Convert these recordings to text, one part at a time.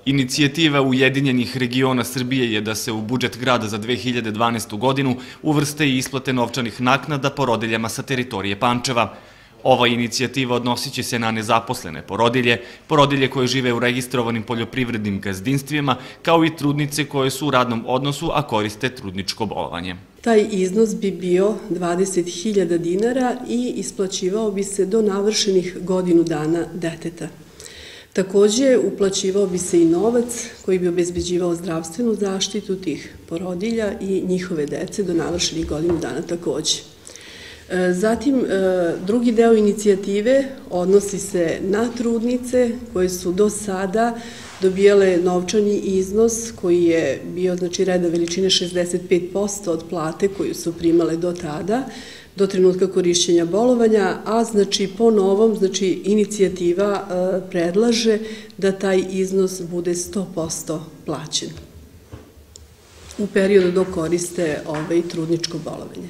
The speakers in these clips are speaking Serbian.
Inicijativa Ujedinjenih regiona Srbije je da se u budžet grada za 2012. godinu uvrste i isplate novčanih naknada porodiljama sa teritorije Pančeva. Ova inicijativa odnosit će se na nezaposlene porodilje, porodilje koje žive u registrovanim poljoprivrednim gazdinstvima, kao i trudnice koje su u radnom odnosu, a koriste trudničko bolovanje. Taj iznos bi bio 20.000 dinara i isplaćivao bi se do navršenih godinu dana deteta. Takođe, uplaćivao bi se i novac koji bi obezbeđivao zdravstvenu zaštitu tih porodilja i njihove dece do navršenih godinu dana takođe. Zatim, drugi deo inicijative odnosi se na trudnice koje su do sada dobijale novčani iznos koji je bio, znači, reda veličine 65% od plate koju su primale do tada, do trenutka korišćenja bolovanja, a znači po novom, znači inicijativa predlaže da taj iznos bude 100% plaćen u periodu dok koriste trudničko bolovanje.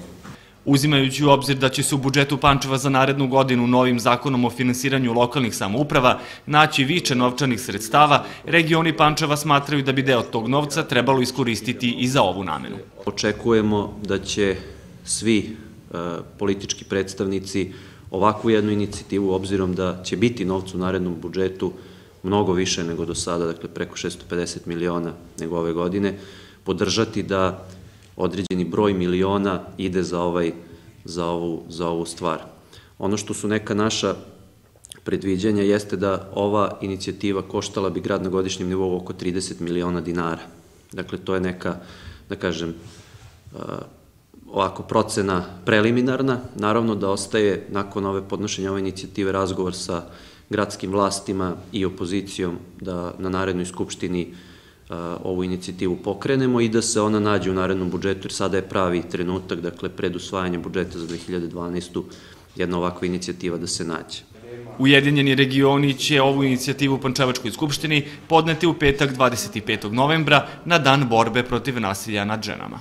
Uzimajući u obzir da će se u budžetu Pančeva za narednu godinu novim zakonom o finansiranju lokalnih samouprava naći više novčanih sredstava, regioni Pančeva smatraju da bi deo tog novca trebalo iskoristiti i za ovu namenu. Očekujemo da će svi politički predstavnici ovakvu jednu inicijativu, obzirom da će biti novca u narednom budžetu mnogo više nego do sada, dakle preko 650 miliona nego ove godine, podržati da određeni broj miliona ide za ovu stvar. Ono što su neka naša predviđanja jeste da ova inicijativa koštala bi grad na godišnjem nivou oko 30 miliona dinara. Dakle, to je neka, da kažem, ovako procena preliminarna. Naravno da ostaje nakon ove podnošenja ove inicijative razgovor sa gradskim vlastima i opozicijom da na narednoj skupštini ovu inicijativu pokrenemo i da se ona nađe u narednom budžetu, jer sada je pravi trenutak, dakle, pred usvajanje budžeta za 2012. jedna ovakva inicijativa da se nađe. Ujedinjeni regioni će ovu inicijativu u Pančevačkoj skupštini podneti u petak 25. novembra na dan borbe protiv nasilja nad ženama.